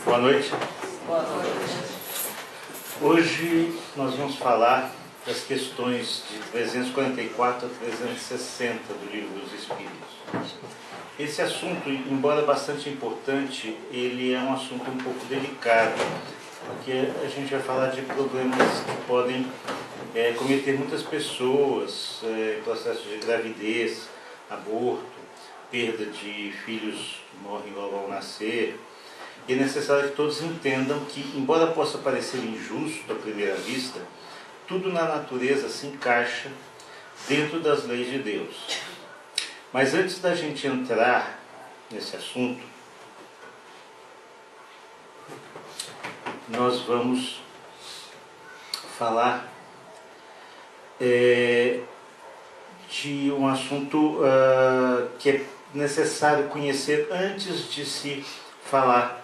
Boa noite. Boa noite. Hoje nós vamos falar das questões de 344 a 360 do Livro dos Espíritos. Esse assunto, embora bastante importante, ele é um assunto um pouco delicado, porque a gente vai falar de problemas que podem cometer muitas pessoas, processos de gravidez, aborto, perda de filhos que morrem logo ao nascer. E é necessário que todos entendam que, embora possa parecer injusto à primeira vista, tudo na natureza se encaixa dentro das leis de Deus. Mas antes da gente entrar nesse assunto, nós vamos falar de um assunto que é necessário conhecer antes de se falar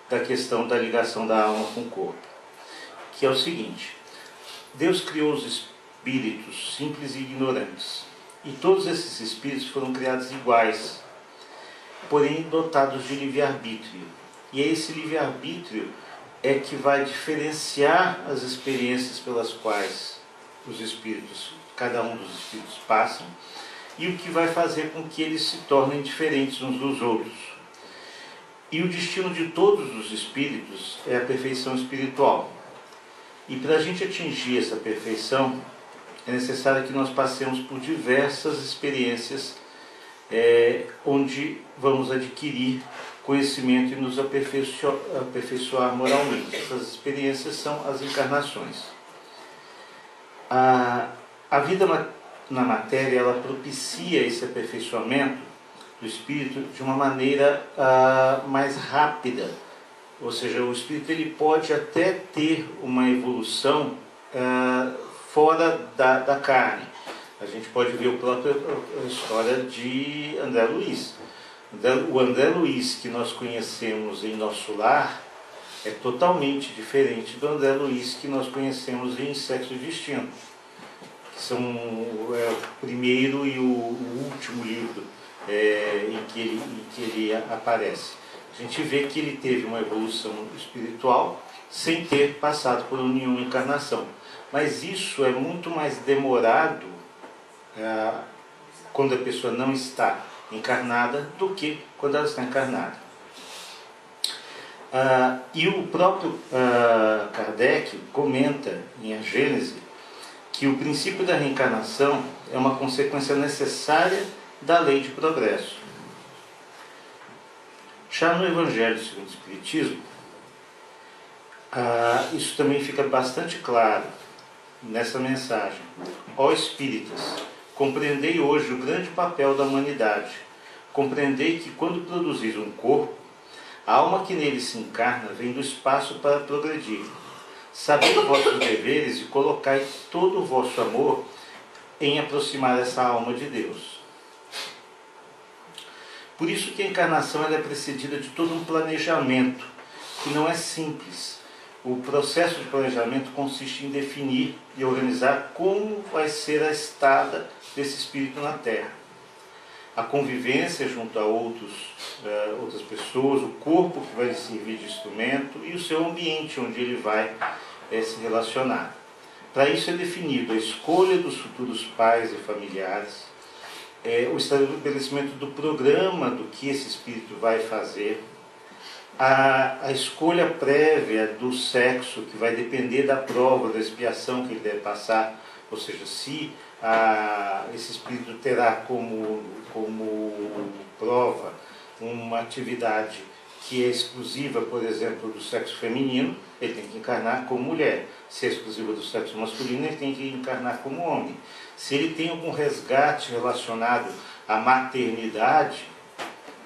da questão da ligação da alma com o corpo, que é o seguinte: Deus criou os espíritos simples e ignorantes, e todos esses espíritos foram criados iguais, porém dotados de livre-arbítrio, e esse livre-arbítrio é que vai diferenciar as experiências pelas quais os espíritos, cada um dos espíritos passam, e o que vai fazer com que eles se tornem diferentes uns dos outros. E o destino de todos os espíritos é a perfeição espiritual. E para a gente atingir essa perfeição, é necessário que nós passemos por diversas experiências onde vamos adquirir conhecimento e nos aperfeiçoar moralmente. Essas experiências são as encarnações. A vida na matéria, ela propicia esse aperfeiçoamento do espírito de uma maneira mais rápida, ou seja, o espírito ele pode até ter uma evolução fora da carne. A gente pode ver a própria história de André Luiz. O André Luiz que nós conhecemos em nosso lar é totalmente diferente do André Luiz que nós conhecemos em Sexo e Destino, que são o primeiro e o último livro em que ele aparece. A gente vê que ele teve uma evolução espiritual sem ter passado por nenhuma encarnação. Mas isso é muito mais demorado quando a pessoa não está encarnada do que quando ela está encarnada. E o próprio Kardec comenta em A Gênese que o princípio da reencarnação é uma consequência necessária da lei de progresso. Já no Evangelho segundo o Espiritismo, isso também fica bastante claro nessa mensagem. Ó Espíritas, compreendei hoje o grande papel da humanidade. Compreendei que quando produzis um corpo, a alma que nele se encarna vem do espaço para progredir. Sabei vossos deveres e colocai todo o vosso amor em aproximar essa alma de Deus. Por isso que a encarnação ela é precedida de todo um planejamento, que não é simples. O processo de planejamento consiste em definir e organizar como vai ser a estada desse espírito na Terra. A convivência junto a outras pessoas, o corpo que vai lhe servir de instrumento e o seu ambiente onde ele vai se relacionar. Para isso é definido a escolha dos futuros pais e familiares, o estabelecimento do programa do que esse espírito vai fazer, a escolha prévia do sexo, que vai depender da prova, da expiação que ele deve passar, ou seja, se esse espírito terá como prova uma atividade que é exclusiva, por exemplo, do sexo feminino, ele tem que encarnar como mulher. Se é exclusiva do sexo masculino, ele tem que encarnar como homem. Se ele tem algum resgate relacionado à maternidade,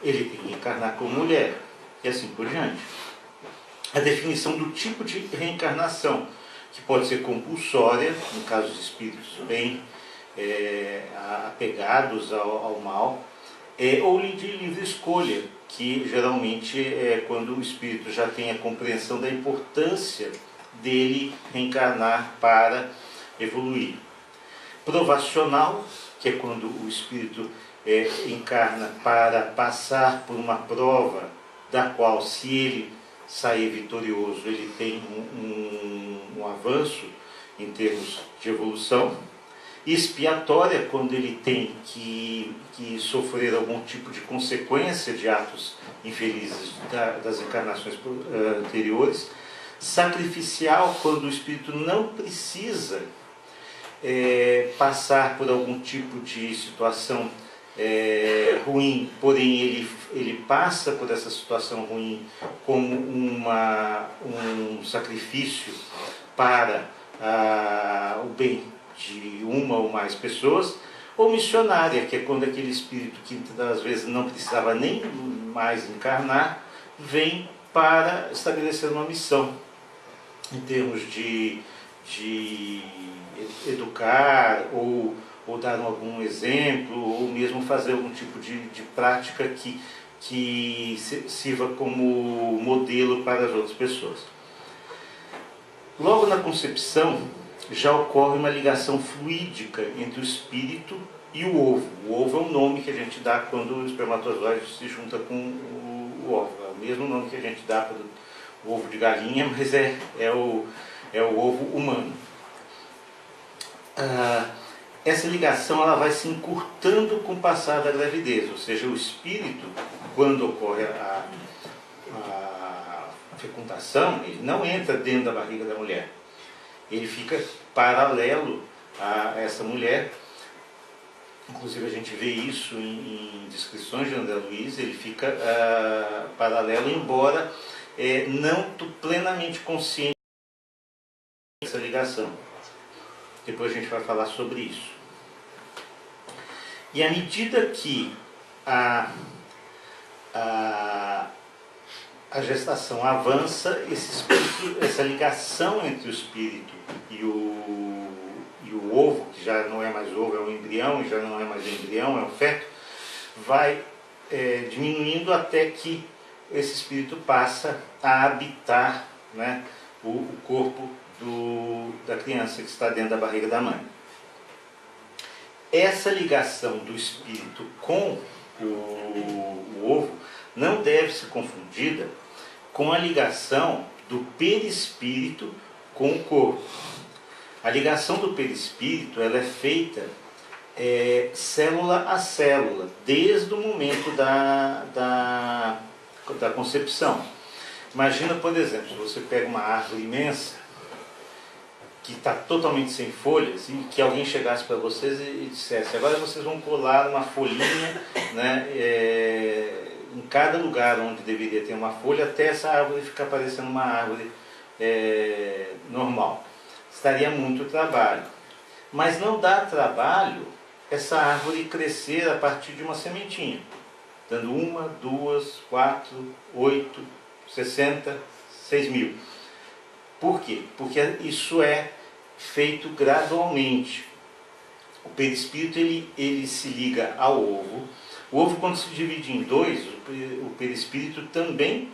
ele tem que encarnar como mulher, e assim por diante. A definição do tipo de reencarnação, que pode ser compulsória, no caso de espíritos bem apegados ao mal, ou de livre escolha, que geralmente é quando o espírito já tem a compreensão da importância dele reencarnar para evoluir. Provacional, que é quando o espírito encarna para passar por uma prova da qual, se ele sair vitorioso, ele tem um avanço em termos de evolução. Expiatória, quando ele tem que sofrer algum tipo de consequência de atos infelizes das encarnações anteriores. Sacrificial, quando o espírito não precisa passar por algum tipo de situação ruim, porém ele passa por essa situação ruim como um sacrifício para o bem de uma ou mais pessoas. Ou missionária, que é quando aquele espírito que às vezes não precisava nem mais encarnar, vem para estabelecer uma missão em termos de educar ou dar algum exemplo, ou mesmo fazer algum tipo de prática que sirva como modelo para as outras pessoas. Logo na concepção, já ocorre uma ligação fluídica entre o espírito e o ovo. O ovo é um nome que a gente dá quando o espermatozoide se junta com o ovo. É o mesmo nome que a gente dá para o ovo de galinha, mas é o ovo humano. Essa ligação ela vai se encurtando com o passar da gravidez, ou seja, o espírito, quando ocorre a fecundação, ele não entra dentro da barriga da mulher. Ele fica paralelo a essa mulher. Inclusive a gente vê isso em descrições de André Luiz, ele fica paralelo, embora não plenamente consciente dessa ligação. Depois a gente vai falar sobre isso. E à medida que a gestação avança, essa ligação entre o espírito e o ovo, que já não é mais ovo, é um embrião, e já não é mais embrião, é um feto, vai diminuindo até que esse espírito passa a habitar, né, o corpo da criança que está dentro da barriga da mãe. Essa ligação do espírito com o ovo não deve ser confundida com a ligação do perispírito com o corpo. A ligação do perispírito ela é feita célula a célula, desde o momento da concepção. Imagina, por exemplo, se você pega uma árvore imensa, que está totalmente sem folhas, e que alguém chegasse para vocês e dissesse: agora vocês vão colar uma folhinha, né, em cada lugar onde deveria ter uma folha, até essa árvore ficar parecendo uma árvore normal. Estaria muito trabalho. Mas não dá trabalho essa árvore crescer a partir de uma sementinha, dando 1, 2, 4, 8, 60, 6 mil. Por quê? Porque isso é feito gradualmente. O perispírito ele se liga ao ovo. O ovo, quando se divide em dois, o perispírito também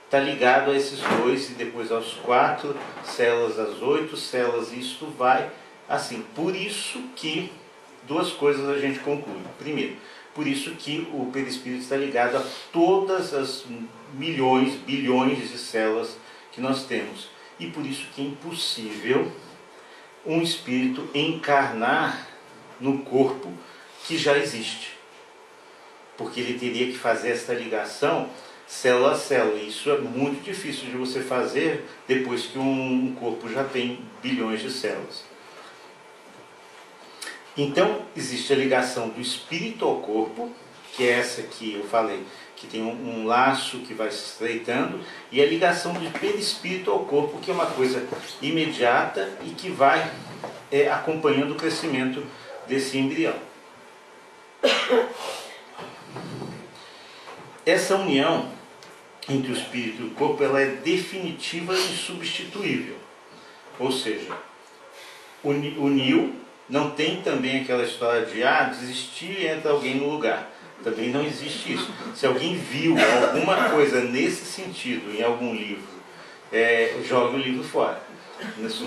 está ligado a esses dois, e depois aos 4 células, às 8 células, e isso vai assim. Por isso que duas coisas a gente conclui. Primeiro, por isso que o perispírito está ligado a todas as milhões, bilhões de células que nós temos. E por isso que é impossível um espírito encarnar no corpo que já existe. Porque ele teria que fazer essa ligação célula a célula. E isso é muito difícil de você fazer depois que um corpo já tem bilhões de células. Então, existe a ligação do espírito ao corpo, que é essa que eu falei, que tem um laço que vai se estreitando, e a ligação do perispírito ao corpo, que é uma coisa imediata e que vai acompanhando o crescimento desse embrião. Essa união entre o espírito e o corpo ela é definitiva e insubstituível. Ou seja, uniu. Não tem também aquela história de desistir e entra alguém no lugar. Também não existe isso. Se alguém viu alguma coisa nesse sentido em algum livro, jogue o livro fora. Isso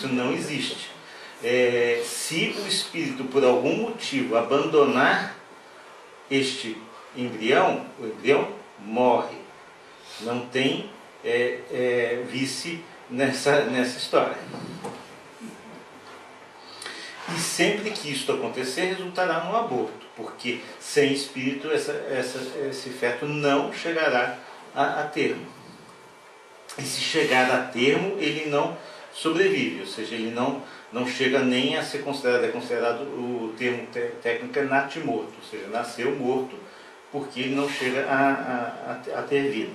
não existe. Se o espírito, por algum motivo, abandonar este embrião, o embrião morre. Não tem vice nessa história. E sempre que isso acontecer, resultará num aborto, porque sem espírito esse feto não chegará a termo. E se chegar a termo, ele não sobrevive, ou seja, ele não chega nem a ser considerado, é considerado, o termo técnico é natimorto, ou seja, nasceu morto, porque ele não chega a ter vida.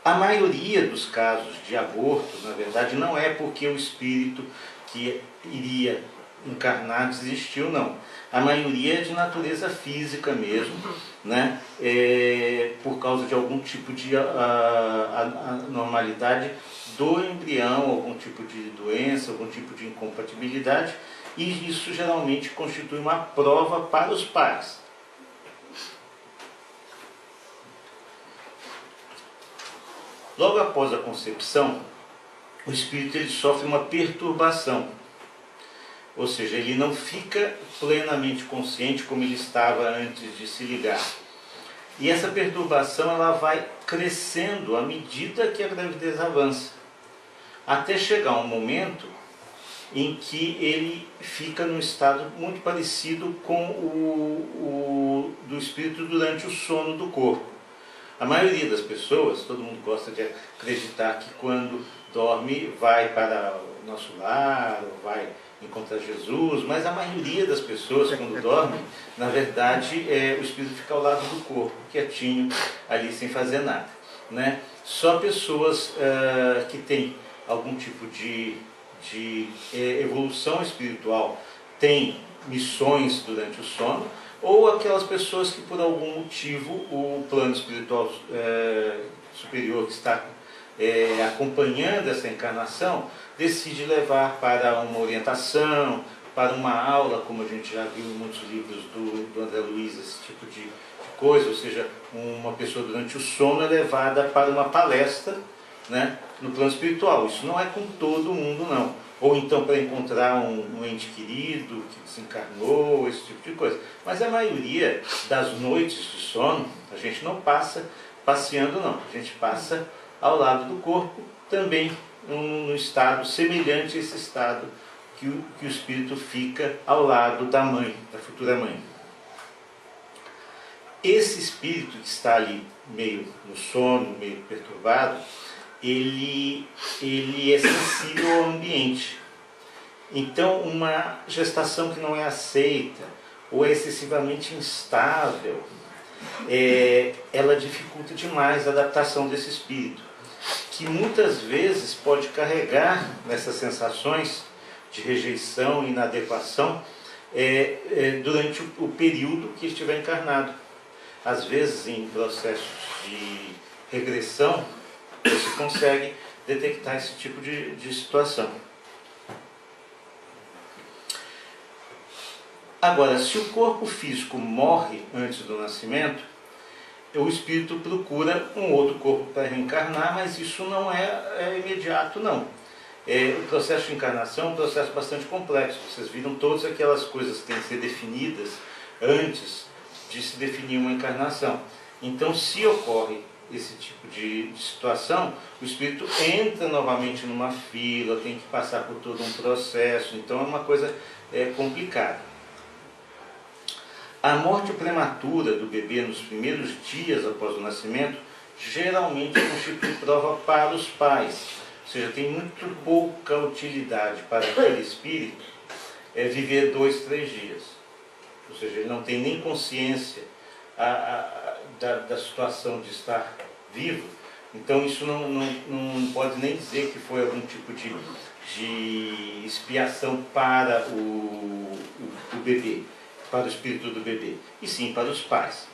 A maioria dos casos de aborto, na verdade, não é porque o espírito que iria encarnar desistiu, não. A maioria é de natureza física mesmo, né? Por causa de algum tipo de anormalidade do embrião, algum tipo de doença, algum tipo de incompatibilidade, e isso geralmente constitui uma prova para os pais. Logo após a concepção, o espírito ele sofre uma perturbação, ou seja, ele não fica plenamente consciente como ele estava antes de se ligar. E essa perturbação ela vai crescendo à medida que a gravidez avança, até chegar um momento em que ele fica num estado muito parecido com o do espírito durante o sono do corpo. A maioria das pessoas, todo mundo gosta de acreditar que quando dorme vai para o nosso lar, ou vai encontrar Jesus, mas a maioria das pessoas quando dorme, na verdade, o espírito fica ao lado do corpo, quietinho, ali sem fazer nada, né? Só pessoas que têm algum tipo de evolução espiritual têm missões durante o sono, ou aquelas pessoas que por algum motivo o plano espiritual superior que está acompanhando essa encarnação decide levar para uma orientação, para uma aula, como a gente já viu em muitos livros do André Luiz, esse tipo de coisa, ou seja, uma pessoa durante o sono é levada para uma palestra, né, no plano espiritual. Isso não é com todo mundo, não. Ou então para encontrar um ente querido que desencarnou, esse tipo de coisa. Mas a maioria das noites de sono, a gente não passa passeando, não. A gente passa ao lado do corpo, também num estado semelhante a esse estado que o espírito fica ao lado da mãe, da futura mãe. Esse espírito que está ali meio no sono, meio perturbado, ele é sensível ao ambiente. Então, uma gestação que não é aceita ou é excessivamente instável, ela dificulta demais a adaptação desse espírito, que muitas vezes pode carregar nessas sensações de rejeição e inadequação durante o período que estiver encarnado. Às vezes, em processos de regressão, você consegue detectar esse tipo de situação. Agora, se o corpo físico morre antes do nascimento, o espírito procura um outro corpo para reencarnar, mas isso não é imediato, não. O processo de encarnação é um processo bastante complexo. Vocês viram todas aquelas coisas que têm que ser definidas antes de se definir uma encarnação. Então, se ocorre esse tipo de situação, o espírito entra novamente numa fila, tem que passar por todo um processo, então é uma coisa complicada. A morte prematura do bebê nos primeiros dias após o nascimento geralmente constitui prova para os pais, ou seja, tem muito pouca utilidade para aquele espírito viver 2, 3 dias, ou seja, ele não tem nem consciência da situação de estar vivo, então isso não pode nem dizer que foi algum tipo de expiação para o bebê, para o espírito do bebê, e sim para os pais.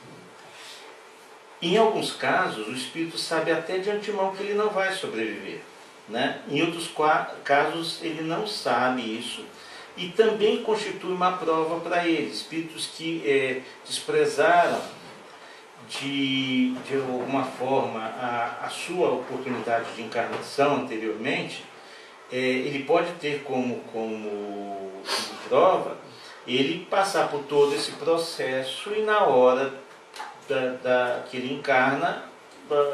Em alguns casos, o espírito sabe até de antemão que ele não vai sobreviver, né? Em outros casos, ele não sabe isso, e também constitui uma prova para ele. Espíritos que desprezaram de alguma forma a sua oportunidade de encarnação anteriormente, ele pode ter como prova ele passar por todo esse processo e na hora que ele encarna,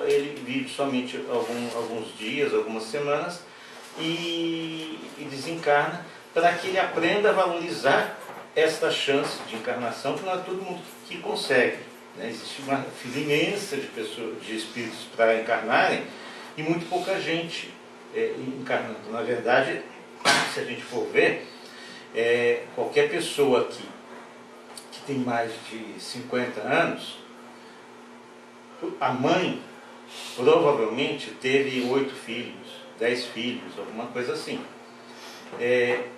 ele vive somente alguns dias, algumas semanas e desencarna, para que ele aprenda a valorizar esta chance de encarnação, que não é todo mundo que consegue, né? Existe uma fila imensa de pessoas, de espíritos para encarnarem e muito pouca gente encarnando. Na verdade, se a gente for ver, qualquer pessoa que tem mais de 50 anos, a mãe provavelmente teve 8 filhos, 10 filhos, alguma coisa assim.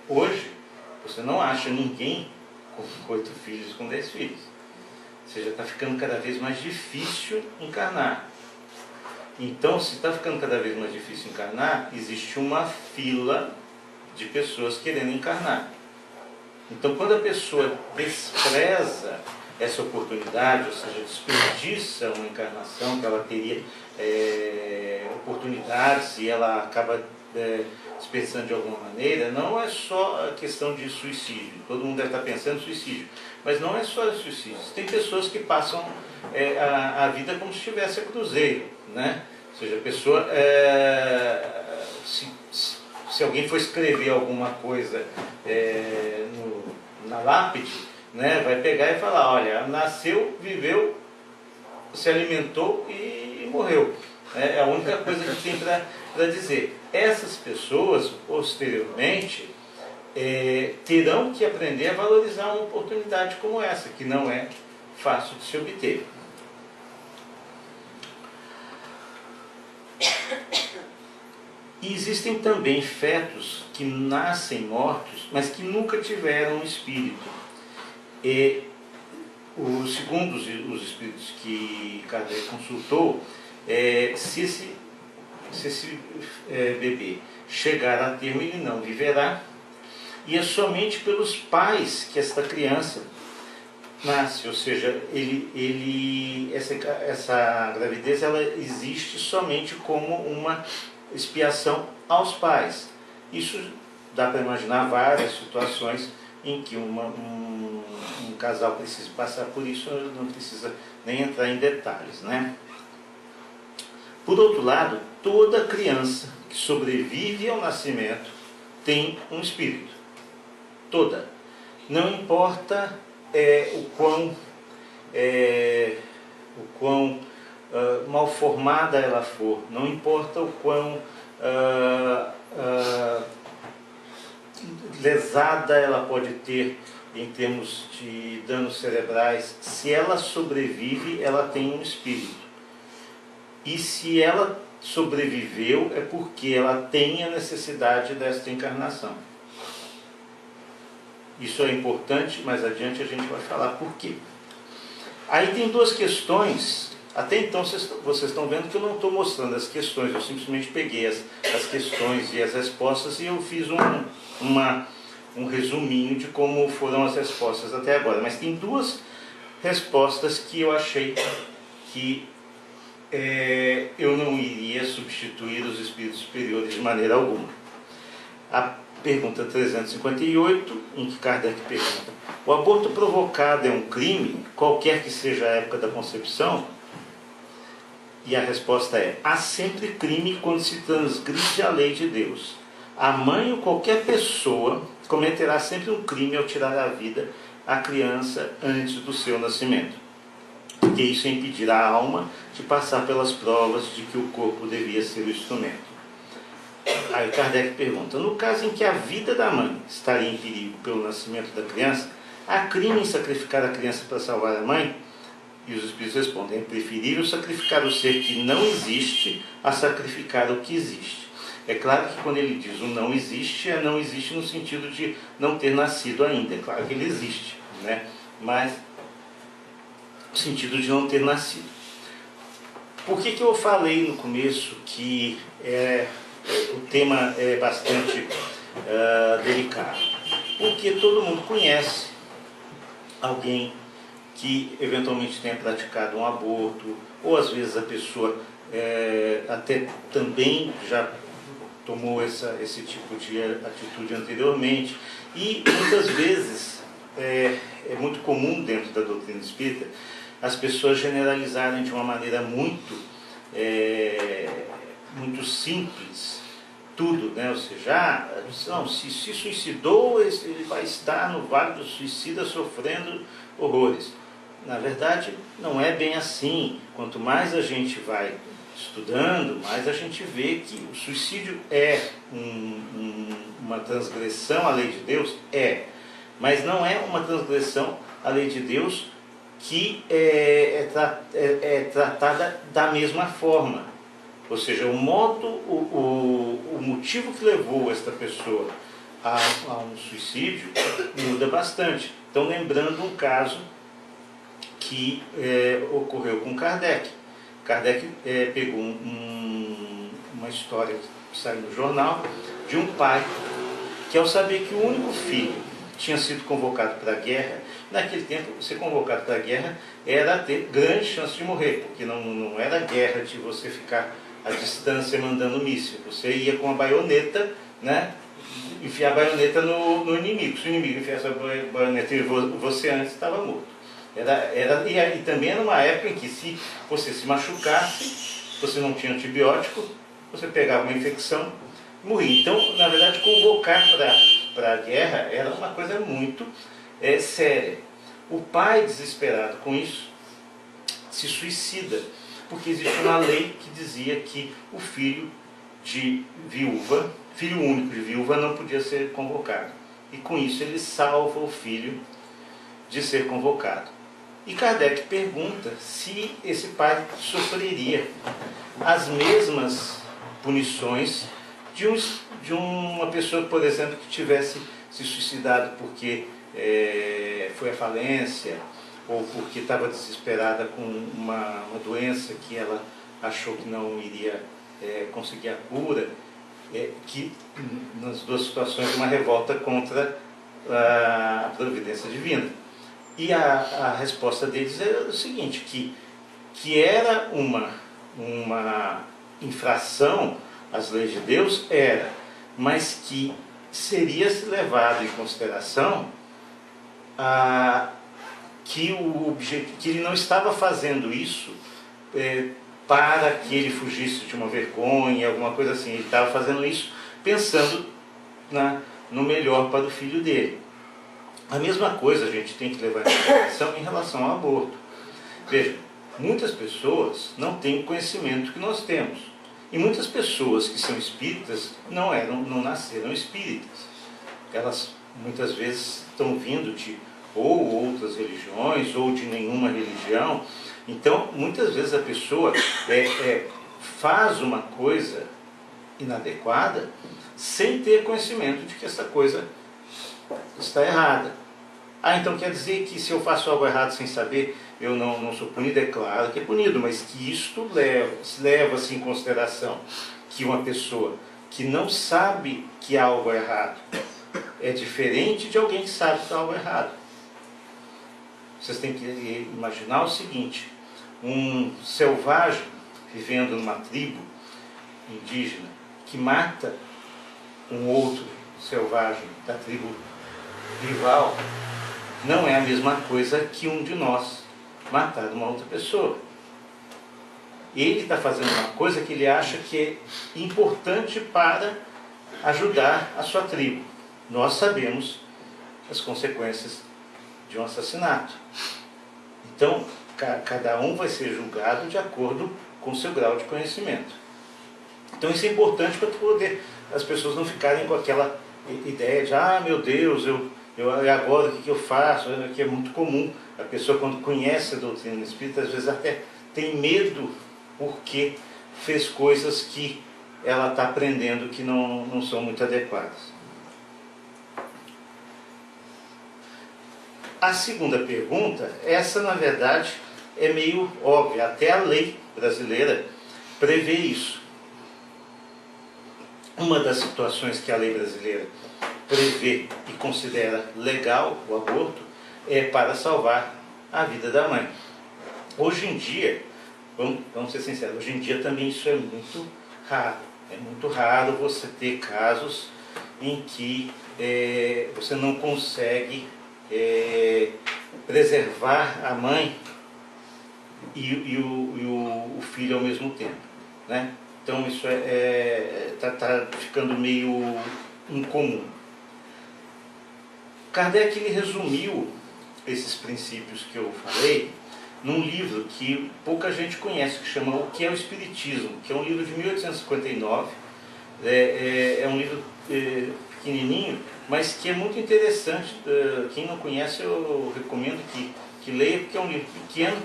Hoje, você não acha ninguém com 8 filhos, com 10 filhos. Ou seja, está ficando cada vez mais difícil encarnar. Então, se está ficando cada vez mais difícil encarnar, existe uma fila de pessoas querendo encarnar. Então, quando a pessoa despreza essa oportunidade, ou seja, desperdiça uma encarnação que ela teria oportunidades e ela acaba desperdiçando de alguma maneira, não é só a questão de suicídio. Todo mundo deve estar pensando em suicídio, mas não é só suicídio. Tem pessoas que passam a vida como se estivesse a cruzeiro, né? Ou seja, a pessoa, se alguém for escrever alguma coisa na lápide, né, vai pegar e falar, olha, nasceu, viveu, se alimentou e morreu. É a única coisa que tem para dizer. Essas pessoas, posteriormente, terão que aprender a valorizar uma oportunidade como essa, que não é fácil de se obter. E existem também fetos que nascem mortos, mas que nunca tiveram um espírito. Segundo os espíritos que Kardec consultou, se esse bebê chegar a termo, ele não viverá, e é somente pelos pais que esta criança nasce, ou seja, essa gravidez ela existe somente como uma expiação aos pais. Isso dá para imaginar várias situações em que um casal precisa passar por isso, não precisa nem entrar em detalhes, né? Por outro lado, toda criança que sobrevive ao nascimento tem um espírito. Toda. Não importa o quão mal formada ela for, não importa o quão lesada ela pode ter em termos de danos cerebrais, se ela sobrevive, ela tem um espírito. E se ela sobreviveu, é porque ela tem a necessidade desta encarnação. Isso é importante, mais adiante a gente vai falar por quê. Aí tem duas questões. Até então vocês estão vendo que eu não estou mostrando as questões, eu simplesmente peguei as questões e as respostas e eu fiz um resuminho de como foram as respostas até agora. Mas tem duas respostas que eu achei que eu não iria substituir os espíritos superiores de maneira alguma. A pergunta 358, em que Kardec pergunta: o aborto provocado é um crime, qualquer que seja a época da concepção? E a resposta é: há sempre crime quando se transgride a lei de Deus. A mãe ou qualquer pessoa cometerá sempre um crime ao tirar a vida à criança antes do seu nascimento, porque isso impedirá a alma de passar pelas provas de que o corpo devia ser o instrumento. Aí Kardec pergunta: no caso em que a vida da mãe estaria em perigo pelo nascimento da criança, há crime em sacrificar a criança para salvar a mãe? E os espíritos respondem: é preferível sacrificar o ser que não existe a sacrificar o que existe. É claro que quando ele diz o não existe, não existe no sentido de não ter nascido ainda. É claro que ele existe, né? Mas no sentido de não ter nascido. Por que eu falei no começo que o tema é bastante delicado? Porque todo mundo conhece alguém que eventualmente tenha praticado um aborto, ou às vezes a pessoa até também já tomou esse tipo de atitude anteriormente, e muitas vezes é muito comum dentro da doutrina espírita as pessoas generalizarem de uma maneira muito muito simples, tudo, né? Ou seja, não, se suicidou, ele vai estar no vale do suicida sofrendo horrores. Na verdade, não é bem assim. Quanto mais a gente vai estudando, mais a gente vê que o suicídio é uma transgressão à lei de Deus, mas não é uma transgressão à lei de Deus que é tratada da mesma forma. Ou seja, o motivo que levou esta pessoa a um suicídio muda bastante. Então, lembrando um caso que ocorreu com Kardec. Kardec pegou uma história que saiu no jornal de um pai que, ao saber que o único filho tinha sido convocado para a guerra, naquele tempo, ser convocado para a guerra era ter grande chance de morrer, porque não era guerra de você ficar à distância mandando míssil. Você ia com a baioneta, né, enfiar a baioneta no inimigo. Se o inimigo enfiasse a baioneta em você antes, estava morto. E também era uma época em que, se você se machucasse, você não tinha antibiótico, você pegava uma infecção e morria. Então, na verdade, convocar para a guerra era uma coisa muito séria. O pai, desesperado com isso, se suicida, porque existe uma lei que dizia que o filho de viúva, filho único de viúva, não podia ser convocado. E com isso ele salva o filho de ser convocado. E Kardec pergunta se esse pai sofreria as mesmas punições de uma pessoa, por exemplo, que tivesse se suicidado porque foi à falência, ou porque estava desesperada com uma doença que ela achou que não iria conseguir a cura, que nas duas situações uma revolta contra a providência divina. E a resposta deles era o seguinte, que era uma infração às leis de Deus, mas que seria levado em consideração que ele não estava fazendo isso para que ele fugisse de uma vergonha, alguma coisa assim. Ele estava fazendo isso pensando no melhor para o filho dele. A mesma coisa a gente tem que levar em consideração em relação ao aborto. Veja, muitas pessoas não têm o conhecimento que nós temos. E muitas pessoas que são espíritas não nasceram espíritas. Elas muitas vezes estão vindo de ou outras religiões, ou de nenhuma religião. Então, muitas vezes a pessoa faz uma coisa inadequada sem ter conhecimento de que essa coisa está errada. Então quer dizer que se eu faço algo errado sem saber, eu não sou punido? É claro que é punido, mas que isto leva-se em consideração que uma pessoa que não sabe que há algo errado é diferente de alguém que sabe que há algo errado. Vocês têm que imaginar o seguinte: um selvagem vivendo numa tribo indígena que mata um outro selvagem da tribo rival, não é a mesma coisa que um de nós matar uma outra pessoa. Ele está fazendo uma coisa que ele acha que é importante para ajudar a sua tribo. Nós sabemos as consequências de um assassinato. Então, cada um vai ser julgado de acordo com o seu grau de conhecimento. Então isso é importante para poder as pessoas não ficarem com aquela ideia de meu Deus, agora o que eu faço? Que é muito comum. A pessoa, quando conhece a doutrina espírita, às vezes até tem medo porque fez coisas que ela está aprendendo que não são muito adequadas. A segunda pergunta, essa na verdade é meio óbvia, até a lei brasileira prevê isso. Uma das situações que a lei brasileira prevê e considera legal o aborto é para salvar a vida da mãe. Hoje em dia, vamos ser sinceros, hoje em dia também isso é muito raro. É muito raro você ter casos em que você não consegue preservar a mãe e o filho ao mesmo tempo, né? Então isso tá ficando meio incomum. Kardec ele resumiu esses princípios que eu falei num livro que pouca gente conhece, que chama O que é o Espiritismo, que é um livro de 1859, é um livro pequenininho, mas que é muito interessante. Quem não conhece eu recomendo que leia, porque é um livro pequeno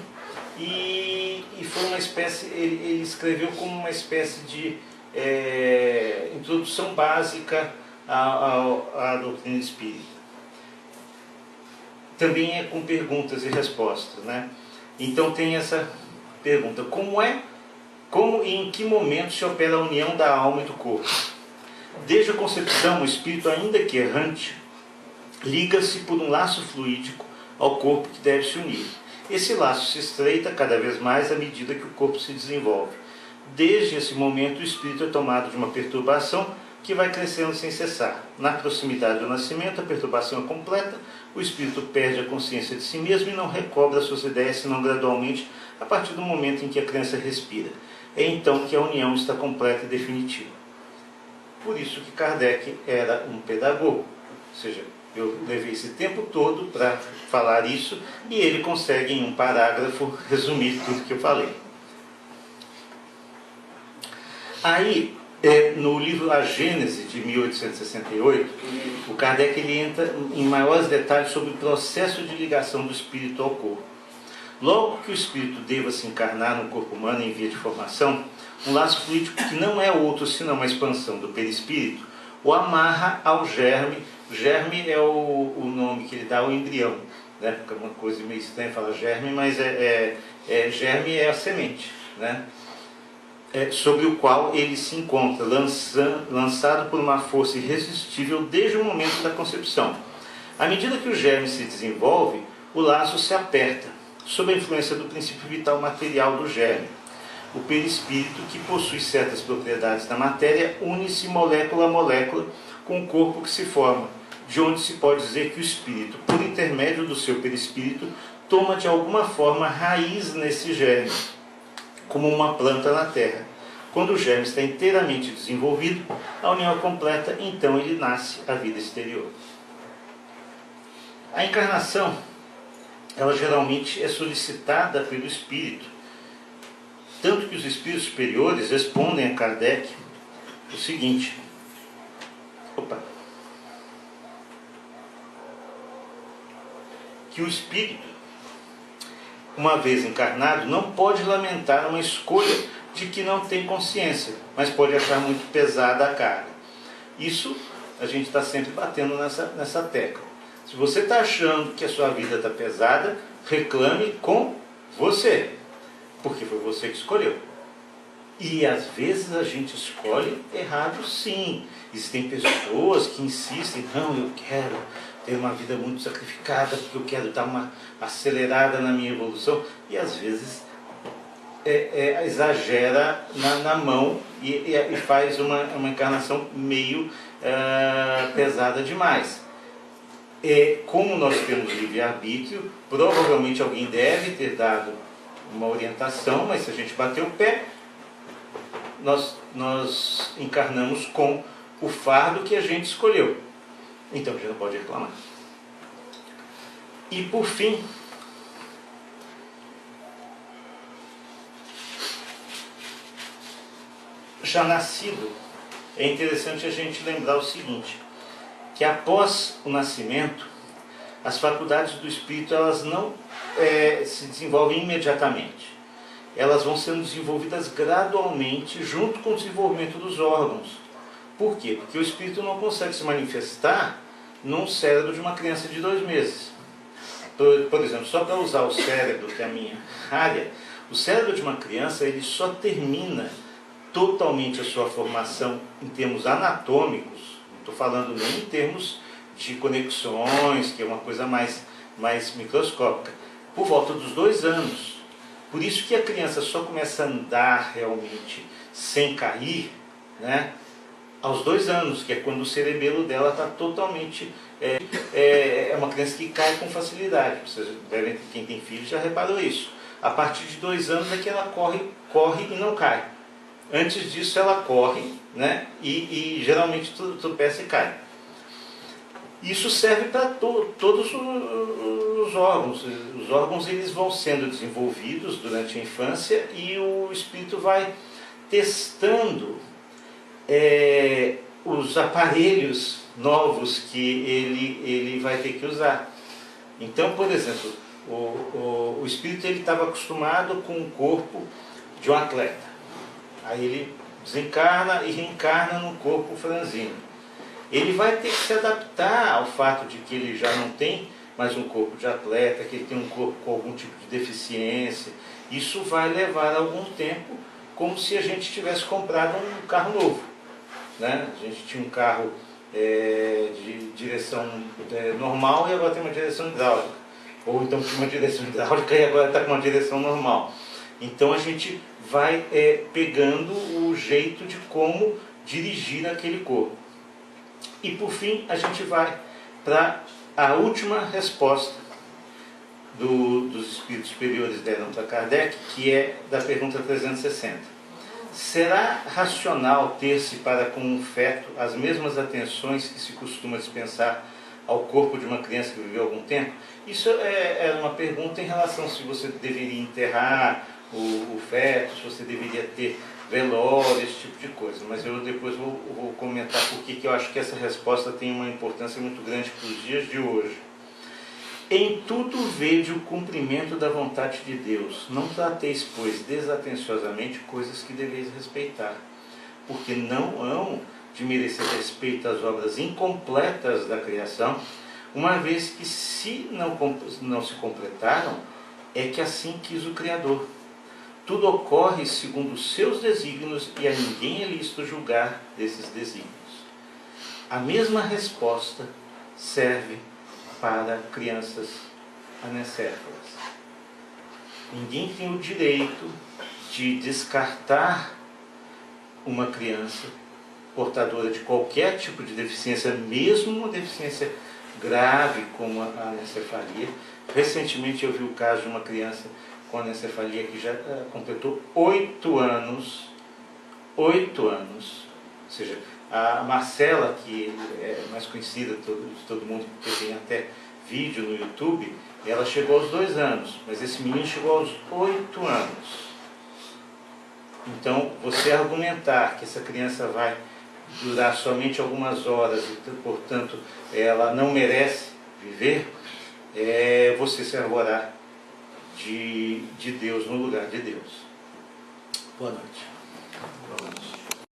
e foi uma espécie, ele escreveu como uma espécie de introdução básica à doutrina espírita. Também é com perguntas e respostas, né? Então tem essa pergunta: como e em que momento se opera a união da alma e do corpo? Desde a concepção, o espírito, ainda que errante, liga-se por um laço fluídico ao corpo que deve se unir. Esse laço se estreita cada vez mais à medida que o corpo se desenvolve. Desde esse momento, o espírito é tomado de uma perturbação que vai crescendo sem cessar. Na proximidade do nascimento, a perturbação é completa, o espírito perde a consciência de si mesmo e não recobra suas ideias, senão gradualmente, a partir do momento em que a criança respira. É então que a união está completa e definitiva. Por isso que Kardec era um pedagogo, ou seja, eu levei esse tempo todo para falar isso e ele consegue em um parágrafo resumir tudo que eu falei. Aí, no livro A Gênese, de 1868, o Kardec ele entra em maiores detalhes sobre o processo de ligação do espírito ao corpo. Logo que o espírito deva se encarnar no corpo humano em via de formação, um laço fluídico que não é outro senão uma expansão do perispírito, o amarra ao germe. Germe é o nome que ele dá ao embrião, né? Fica uma coisa meio estranha falar germe, mas germe é a semente, né? Sobre o qual ele se encontra, lançado por uma força irresistível desde o momento da concepção. À medida que o germe se desenvolve, o laço se aperta, sob a influência do princípio vital material do germe. O perispírito, que possui certas propriedades da matéria, une-se molécula a molécula com o corpo que se forma, de onde se pode dizer que o espírito, por intermédio do seu perispírito, toma de alguma forma raiz nesse germe, como uma planta na terra. Quando o germe está inteiramente desenvolvido, a união é completa, então ele nasce à vida exterior. A encarnação, ela geralmente é solicitada pelo espírito, tanto que os espíritos superiores respondem a Kardec o seguinte: que o espírito, uma vez encarnado, não pode lamentar uma escolha de que não tem consciência, mas pode achar muito pesada a carga. Isso a gente está sempre batendo nessa tecla. Se você está achando que a sua vida está pesada, reclame com você, porque foi você que escolheu. E às vezes a gente escolhe errado, sim. Existem pessoas que insistem: não, eu quero ter uma vida muito sacrificada, porque eu quero dar uma acelerada na minha evolução. E às vezes exagera na mão e faz uma encarnação meio pesada demais. Como nós temos livre-arbítrio, provavelmente alguém deve ter dado uma orientação, mas se a gente bater o pé, nós encarnamos com o fardo que a gente escolheu. Então a gente não pode reclamar. E por fim, já nascido, é interessante a gente lembrar o seguinte: que após o nascimento, as faculdades do espírito elas não se desenvolvem imediatamente. Elas vão sendo desenvolvidas gradualmente junto com o desenvolvimento dos órgãos. Por quê? Porque o espírito não consegue se manifestar num cérebro de uma criança de 2 meses. Por exemplo, só para usar o cérebro, que é a minha área, o cérebro de uma criança ele só termina totalmente a sua formação em termos anatômicos, não estou falando nem em termos de conexões, que é uma coisa mais microscópica, por volta dos 2 anos. Por isso que a criança só começa a andar realmente sem cair, né, aos 2 anos, que é quando o cerebelo dela está totalmente... É uma criança que cai com facilidade. Vocês quem tem filho já reparou isso. A partir de 2 anos é que ela corre e não cai. Antes disso ela corre, né? E geralmente tropeça e cai. Isso serve para todos os órgãos. Os órgãos eles vão sendo desenvolvidos durante a infância e o espírito vai testando os aparelhos novos que ele vai ter que usar. Então, por exemplo, o espírito estava acostumado com o corpo de um atleta. Aí ele desencarna e reencarna no corpo franzino. Ele vai ter que se adaptar ao fato de que ele já não tem mais um corpo de atleta, que ele tem um corpo com algum tipo de deficiência. Isso vai levar algum tempo, como se a gente tivesse comprado um carro novo, né? A gente tinha um carro de direção normal e agora tem uma direção hidráulica. Ou então tinha uma direção hidráulica e agora está com uma direção normal. Então a gente vai pegando o jeito de como dirigir aquele corpo. E por fim a gente vai para a última resposta dos espíritos superiores deram para Kardec, que é da pergunta 360. Será racional ter-se para com um feto as mesmas atenções que se costuma dispensar ao corpo de uma criança que viveu algum tempo? Isso é uma pergunta em relação se você deveria enterrar o feto, se você deveria ter velório, esse tipo de coisa. Mas eu depois vou comentar porque que eu acho que essa resposta tem uma importância muito grande para os dias de hoje. Em tudo vede o cumprimento da vontade de Deus. Não trateis, pois, desatenciosamente coisas que deveis respeitar, porque não hão de merecer respeito às obras incompletas da criação, uma vez que se não se completaram, é que assim quis o Criador. Tudo ocorre segundo os seus desígnios e a ninguém é lícito julgar desses desígnios. A mesma resposta serve para crianças anencéfalas. Ninguém tem o direito de descartar uma criança portadora de qualquer tipo de deficiência, mesmo uma deficiência grave como a anencefalia. Recentemente eu vi o caso de uma criança com anencefalia que já completou 8 anos. 8 anos. Ou seja, a Marcela, que é mais conhecida de todo mundo, que tem até vídeo no YouTube, ela chegou aos 2 anos, mas esse menino chegou aos 8 anos. Então, você argumentar que essa criança vai durar somente algumas horas e, portanto, ela não merece viver, você se arvorar de Deus no lugar de Deus. Boa noite.